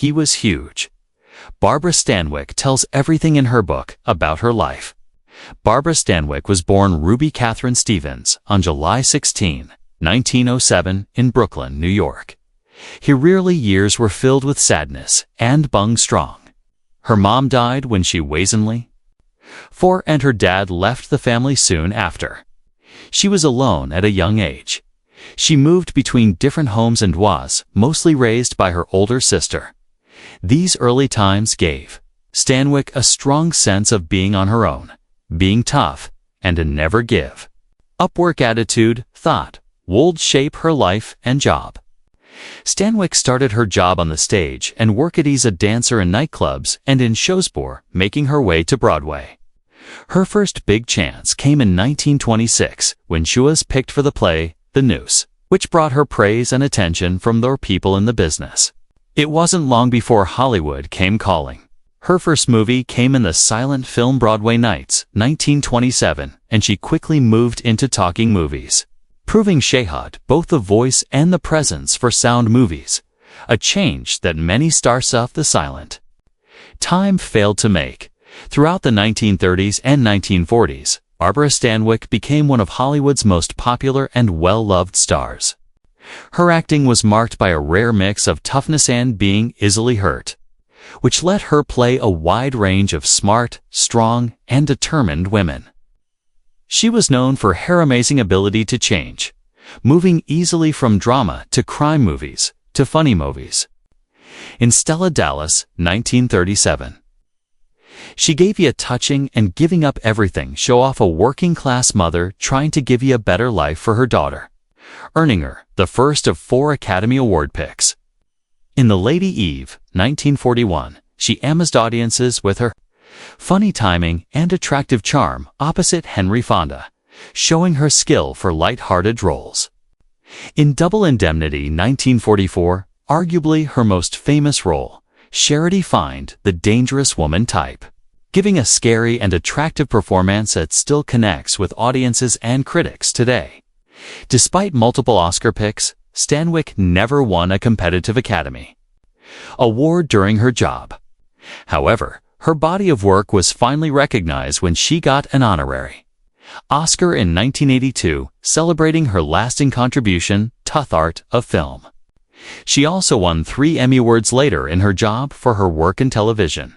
he was huge. Barbara Stanwyck tells everything in her book about her life. Barbara Stanwyck was born Ruby Catherine Stevens on July 16, 1907 in Brooklyn, New York. Her early years were filled with sadness and bung strong. Her mom died when she wizenly 4 and her dad left the family soon after. She was alone at a young age. She moved between different homes and was mostly raised by her older sister. These early times gave Stanwyck a strong sense of being on her own, being tough, and a never give up work attitude thought would shape her life and job. Stanwyck started her job on the stage and worked as a dancer in nightclubs and in shows before making her way to Broadway. Her first big chance came in 1926 when she was picked for the play The Noose, which brought her praise and attention from the people in the business. It wasn't long before Hollywood came calling. Her first movie came in the silent film Broadway Nights, 1927, and she quickly moved into talking movies, proving she had both the voice and the presence for sound movies, a change that many stars of the silent time failed to make. Throughout the 1930s and 1940s, Barbara Stanwyck became one of Hollywood's most popular and well-loved stars. Her acting was marked by a rare mix of toughness and being easily hurt, which let her play a wide range of smart, strong, and determined women. She was known for her amazing ability to change, moving easily from drama to crime movies to funny movies. In Stella Dallas, 1937, she gave you a touching and giving up everything show off a working-class mother trying to give you a better life for her daughter, earning her the first of 4 Academy Award picks. In The Lady Eve, 1941, she amazed audiences with her funny timing and attractive charm opposite Henry Fonda, showing her skill for light-hearted roles. In Double Indemnity, 1944, arguably her most famous role, she defined the dangerous woman type, giving a scary and attractive performance that still connects with audiences and critics today. Despite multiple Oscar picks, Stanwyck never won a competitive Academy Award during her job. However, her body of work was finally recognized when she got an honorary Oscar in 1982, celebrating her lasting contribution to the art of film. She also won 3 Emmy Awards later in her job for her work in television,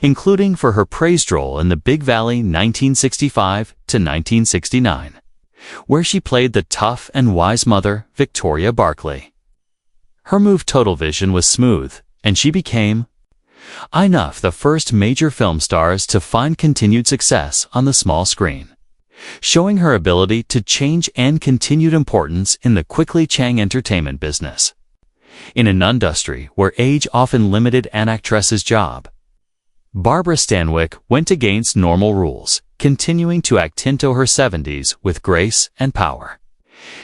including for her praised role in The Big Valley 1965 to 1969, where she played the tough and wise mother, Victoria Barclay. Her move Total Vision was smooth, and she became enough the first major film stars to find continued success on the small screen, showing her ability to change and continued importance in the quickly changing entertainment business. In an industry where age often limited an actress's job, Barbara Stanwyck went against normal rules, continuing to act into her 70s with grace and power.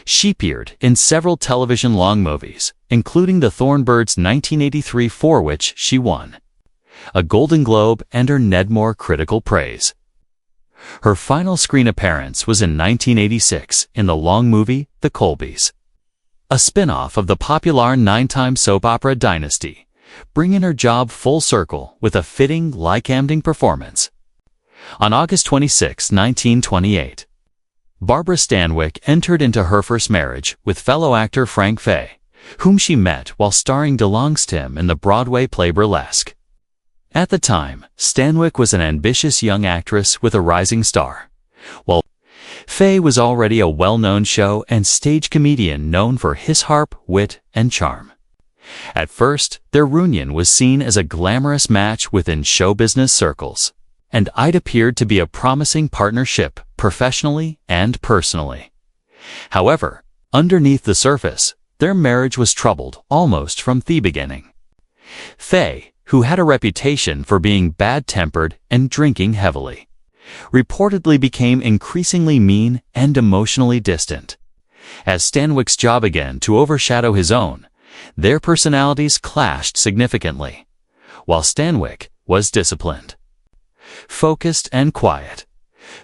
She appeared in several television long movies, including The Thornbirds 1983, for which she won a Golden Globe and her Memoir critical praise. Her final screen appearance was in 1986 in the long movie The Colbys, a spin-off of the popular 9-time soap opera Dynasty, bringing her job full circle with a fitting, like-ending performance. On August 26, 1928, Barbara Stanwyck entered into her first marriage with fellow actor Frank Fay, whom she met while starring alongside him in the Broadway play Burlesque. At the time, Stanwyck was an ambitious young actress with a rising star, while Fay was already a well-known show and stage comedian known for his sharp wit and charm. At first, their reunion was seen as a glamorous match within show business circles, and it appeared to be a promising partnership professionally and personally. However, underneath the surface, their marriage was troubled almost from the beginning. Fay, who had a reputation for being bad-tempered and drinking heavily, reportedly became increasingly mean and emotionally distant. As Stanwyck's job began to overshadow his own, their personalities clashed significantly. While Stanwyck was disciplined, focused, and quiet,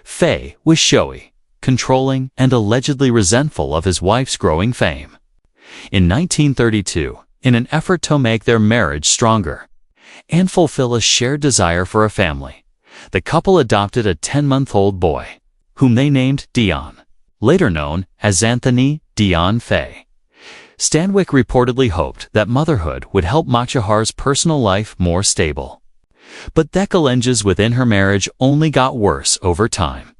Fay was showy, controlling, and allegedly resentful of his wife's growing fame. In 1932, in an effort to make their marriage stronger and fulfill a shared desire for a family. The couple adopted a 10-month-old boy, whom they named Dion, later known as Anthony Dion Fay. Stanwyck reportedly hoped that motherhood would help Machahar's personal life more stable. But the challenges within her marriage only got worse over time.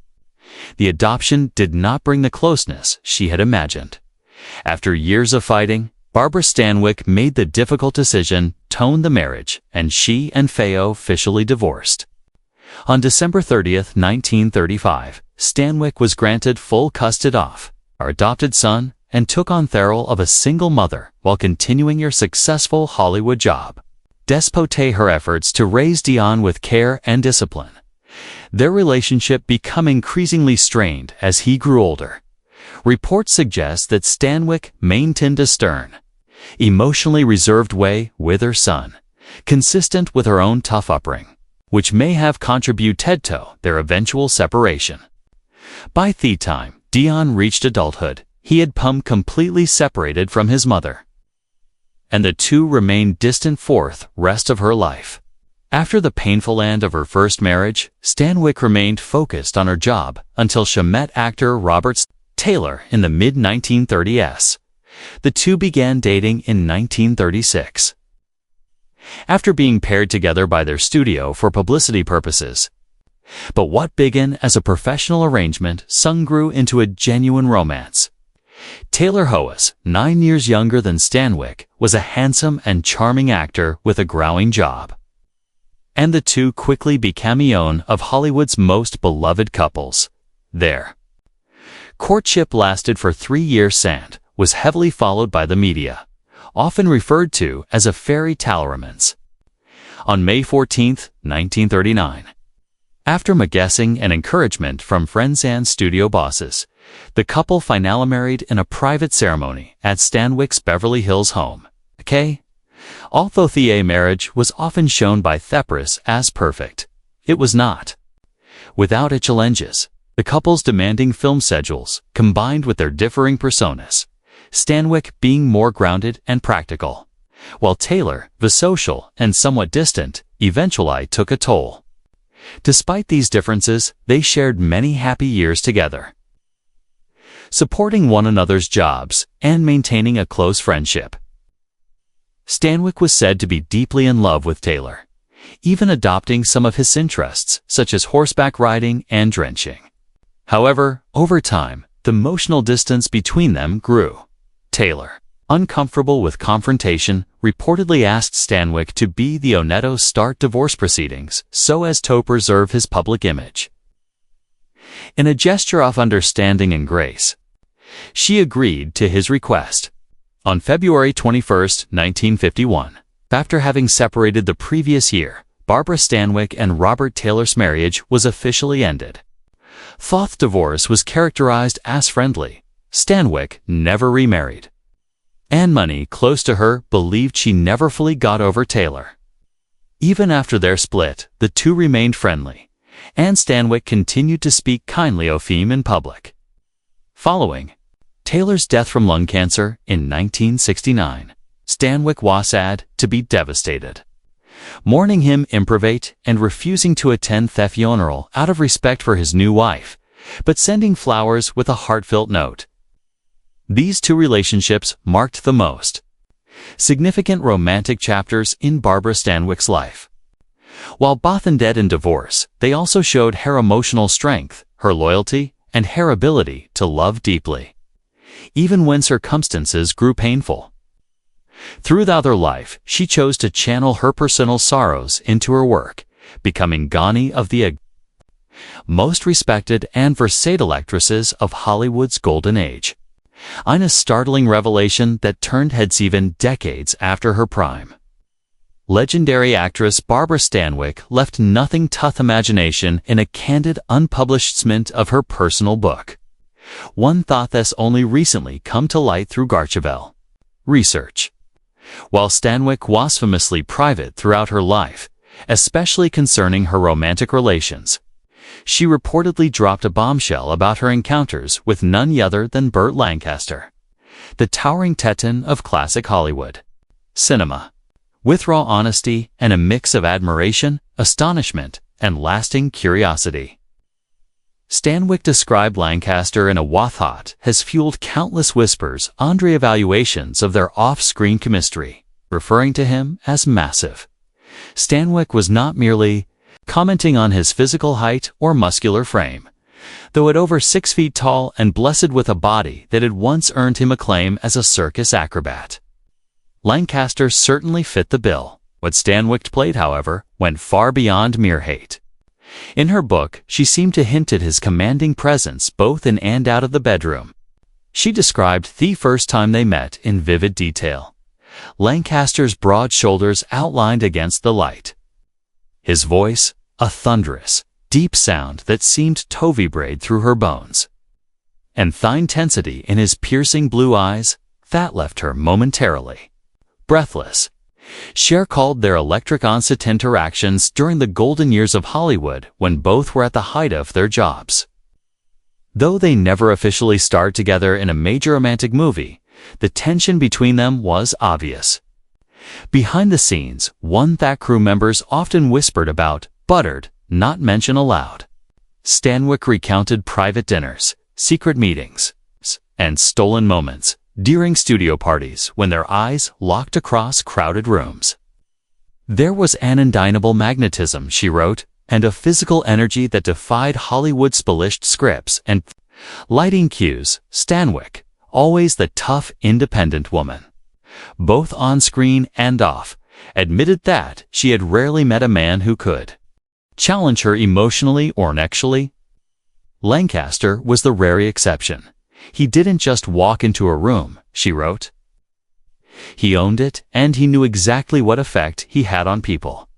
The adoption did not bring the closeness she had imagined. After years of fighting, Barbara Stanwyck made the difficult decision to end the marriage, and she and Fay officially divorced. On December 30, 1935, Stanwyck was granted full custody of her adopted son and took on the role of a single mother while continuing her successful Hollywood job. Despite her efforts to raise Dion with care and discipline, their relationship became increasingly strained as he grew older. Reports suggest that Stanwyck maintained a stern, emotionally reserved way with her son, consistent with her own tough upbringing, which may have contributed to their eventual separation. By the time Dion reached adulthood, he had become completely separated from his mother, and the two remained distant for the rest of her life. After the painful end of her first marriage, Stanwyck remained focused on her job until she met actor Robert Taylor in the mid-1930s. The two began dating in 1936. After being paired together by their studio for publicity purposes. But what began as a professional arrangement soon grew into a genuine romance. Taylor, who was 9 years younger than Stanwyck, was a handsome and charming actor with a growing job. And the two quickly became one of Hollywood's most beloved couples. Their courtship lasted for 3 years and was heavily followed by the media, often referred to as a fairy tale romance. On May 14, 1939, after guessing and encouragement from friends and studio bosses, the couple finally married in a private ceremony at Stanwyck's Beverly Hills home. Although the marriage was often shown by the press as perfect, it was not. Without its challenges, the couple's demanding film schedules, combined with their differing personas, Stanwyck being more grounded and practical, while Taylor, the social and somewhat distant, eventually took a toll. Despite these differences, they shared many happy years together, supporting one another's jobs and maintaining a close friendship. Stanwyck was said to be deeply in love with Taylor, even adopting some of his interests, such as horseback riding and drenching. However, over time, the emotional distance between them grew. Taylor, uncomfortable with confrontation, reportedly asked Stanwyck to be the Oneto start divorce proceedings so as to preserve his public image. In a gesture of understanding and grace, she agreed to his request. On February 21, 1951, after having separated the previous year, Barbara Stanwyck and Robert Taylor's marriage was officially ended. The divorce was characterized as friendly. Stanwyck never remarried, and many close to her believed she never fully got over Taylor. Even after their split, the two remained friendly, and Stanwyck continued to speak kindly of him in public. Following Taylor's death from lung cancer in 1969, Stanwyck was said to be devastated, mourning him in private and refusing to attend the funeral out of respect for his new wife, but sending flowers with a heartfelt note. These two relationships marked the most significant romantic chapters in Barbara Stanwyck's life. While both ended in divorce, they also showed her emotional strength, her loyalty, and her ability to love deeply, even when circumstances grew painful. Throughout her life, she chose to channel her personal sorrows into her work, becoming one of the most respected and versatile actresses of Hollywood's golden age. A startling revelation that turned heads even decades after her prime. Legendary actress Barbara Stanwyck left nothing to the imagination in a candid, unpublished segment of her personal book. One thought that's only recently come to light through Garchavel research. While Stanwyck was famously private throughout her life, especially concerning her romantic relations, she reportedly dropped a bombshell about her encounters with none other than Burt Lancaster, the towering titan of classic Hollywood. cinema. With raw honesty and a mix of admiration, astonishment, and lasting curiosity. Stanwyck described Lancaster in a Wathot has fueled countless whispers, Andre evaluations of their off-screen chemistry, referring to him as massive. Stanwyck was not merely commenting on his physical height or muscular frame, though at over 6 feet tall and blessed with a body that had once earned him acclaim as a circus acrobat. Lancaster certainly fit the bill. What Stanwyck played, however, went far beyond mere hate. In her book, she seemed to hint at his commanding presence both in and out of the bedroom. She described the first time they met in vivid detail. Lancaster's broad shoulders outlined against the light. His voice, a thunderous, deep sound that seemed to vibrate through her bones. And the intensity in his piercing blue eyes, that left her momentarily breathless. She recalled their electric on-set interactions during the golden years of Hollywood when both were at the height of their jobs. Though they never officially starred together in a major romantic movie, the tension between them was obvious. Behind the scenes, that crew members often whispered about, buttered, not mentioned aloud. Stanwyck recounted private dinners, secret meetings, and stolen moments during studio parties when their eyes locked across crowded rooms. There was an undeniable magnetism, she wrote, and a physical energy that defied Hollywood's polished scripts and lighting cues. Stanwyck, always the tough, independent woman, both on screen and off, admitted that she had rarely met a man who could challenge her emotionally or intellectually. Lancaster was the rare exception. He didn't just walk into a room, she wrote. He owned it, and he knew exactly what effect he had on people.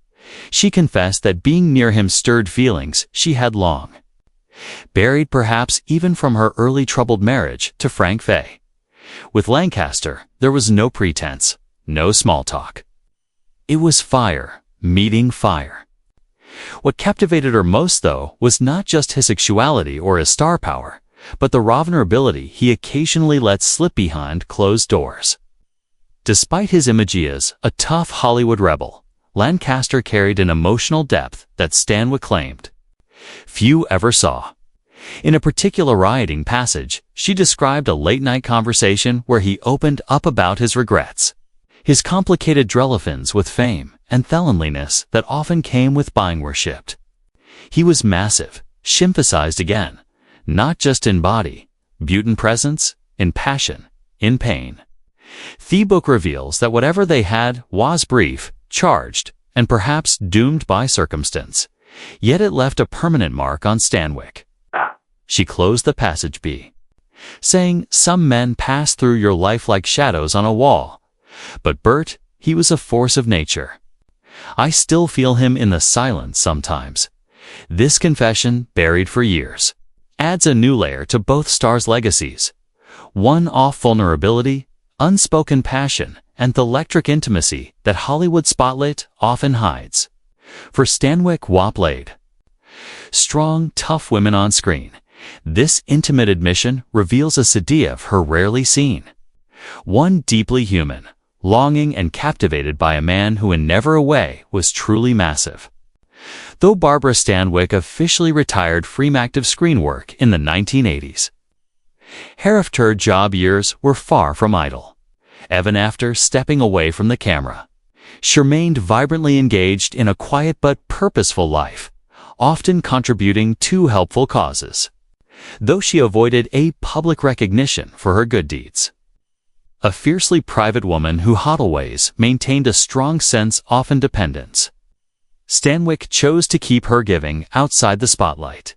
She confessed that being near him stirred feelings she had long buried, perhaps even from her early troubled marriage to Frank Fay. With Lancaster, there was no pretense, no small talk. It was fire meeting fire. What captivated her most, though, was not just his sexuality or his star power, but the raw vulnerability he occasionally let slip behind closed doors. Despite his image as a tough Hollywood rebel, Lancaster carried an emotional depth that Stanwyck claimed few ever saw. In a particular rioting passage, she described a late-night conversation where he opened up about his regrets, his complicated drellophones with fame, and the loneliness that often came with being worshipped. He was massive, she emphasized again, not just in body, but in presence, in passion, in pain. The book reveals that whatever they had was brief, charged, and perhaps doomed by circumstance. Yet it left a permanent mark on Stanwyck. She closed the passage saying, "Some men pass through your life like shadows on a wall. But Bert, he was a force of nature. I still feel him in the silence sometimes." This confession, buried for years, adds a new layer to both stars' legacies. One off vulnerability, unspoken passion, and the electric intimacy that Hollywood spotlight often hides. For Stanwyck played strong, tough women on screen. This intimate admission reveals a side of her rarely seen. One deeply human, longing and captivated by a man who in never a way was truly massive. Though Barbara Stanwyck officially retired from active screen work in the 1980s, her job years were far from idle. Even after stepping away from the camera, she remained vibrantly engaged in a quiet but purposeful life, often contributing to helpful causes, though she avoided a public recognition for her good deeds. A fiercely private woman who always maintained a strong sense of independence, Stanwyck chose to keep her giving outside the spotlight.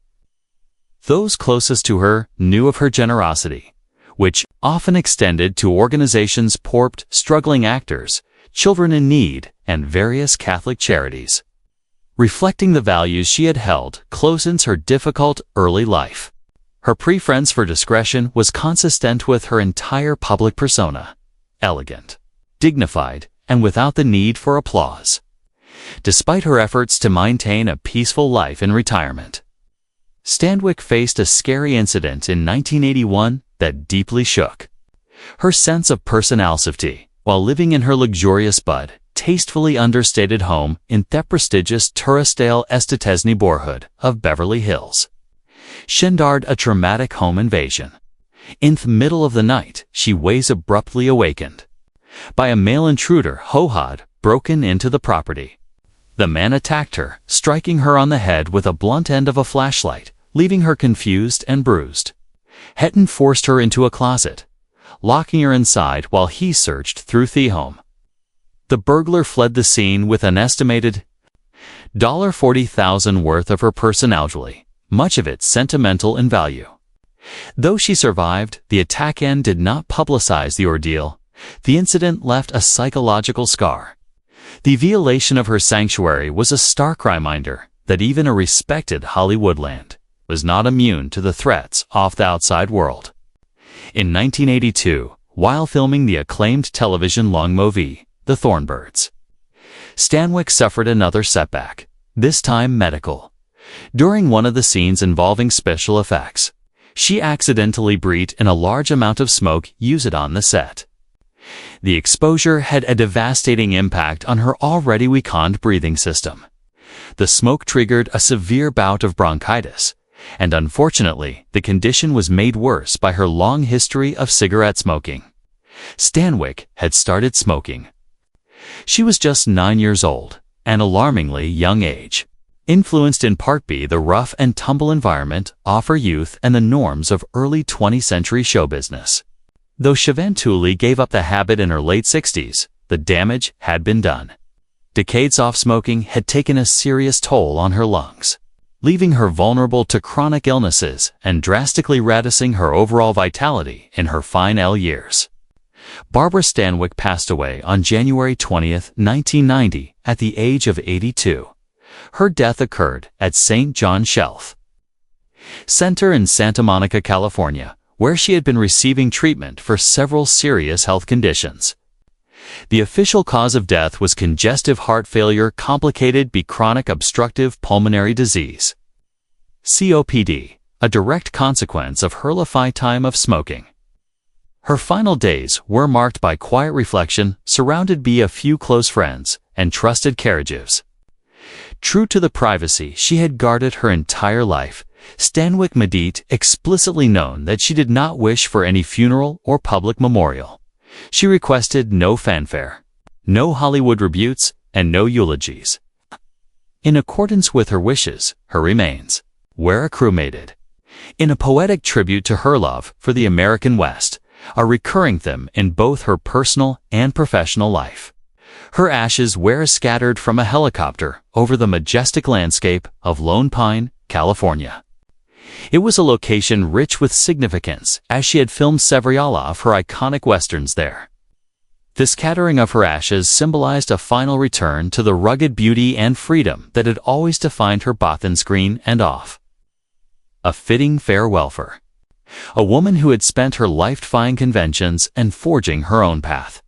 Those closest to her knew of her generosity, which often extended to organizations supporting struggling actors, children in need, and various Catholic charities, reflecting the values she had held close in her difficult early life. Her preference for discretion was consistent with her entire public persona, elegant, dignified, and without the need for applause. Despite her efforts to maintain a peaceful life in retirement, Stanwyck faced a scary incident in 1981 that deeply shook her sense of personality. while living in her luxurious but tastefully understated home in the prestigious Turistdale Estetesny neighborhood of Beverly Hills. She endured a traumatic home invasion. In the middle of the night, she was abruptly awakened by a male intruder who had broken into the property. The man attacked her, striking her on the head with a blunt end of a flashlight, leaving her confused and bruised. Hetton forced her into a closet, locking her inside while he searched through the home. The burglar fled the scene with an estimated $40,000 worth of her personality, much of it sentimental in value. Though she survived, the attack-end did not publicize the ordeal. The incident left a psychological scar. The violation of her sanctuary was a stark reminder that even a respected Hollywoodland was not immune to the threats of the outside world. In 1982, while filming the acclaimed television long movie, The Thornbirds, Stanwyck suffered another setback, this time medical. During one of the scenes involving special effects, she accidentally breathed in a large amount of smoke used on the set. The exposure had a devastating impact on her already weakened breathing system. The smoke triggered a severe bout of bronchitis, and unfortunately, the condition was made worse by her long history of cigarette smoking. Stanwyck had started smoking. She was just 9 years old, an alarmingly young age, influenced in part by the rough and tumble environment of her youth and the norms of early 20th century show business. Though she eventually gave up the habit in her late 60s, the damage had been done. Decades of smoking had taken a serious toll on her lungs, leaving her vulnerable to chronic illnesses and drastically reducing her overall vitality in her final years. Barbara Stanwyck passed away on January 20, 1990, at the age of 82. Her death occurred at St. John Shelf Center in Santa Monica, California, where she had been receiving treatment for several serious health conditions. The official cause of death was congestive heart failure complicated by chronic obstructive pulmonary disease, COPD, a direct consequence of her lifetime of smoking. Her final days were marked by quiet reflection, surrounded by a few close friends and trusted caregivers. True to the privacy she had guarded her entire life, Stanwyck made it explicitly known that she did not wish for any funeral or public memorial. She requested no fanfare, no Hollywood rebukes, and no eulogies. In accordance with her wishes, her remains were cremated. In a poetic tribute to her love for the American West, a recurring theme in both her personal and professional life. Her ashes were scattered from a helicopter over the majestic landscape of Lone Pine, California. It was a location rich with significance, as she had filmed several of her iconic westerns there. The scattering of her ashes symbolized a final return to the rugged beauty and freedom that had always defined her both on screen and off. A fitting farewell for a woman who had spent her life defying conventions and forging her own path.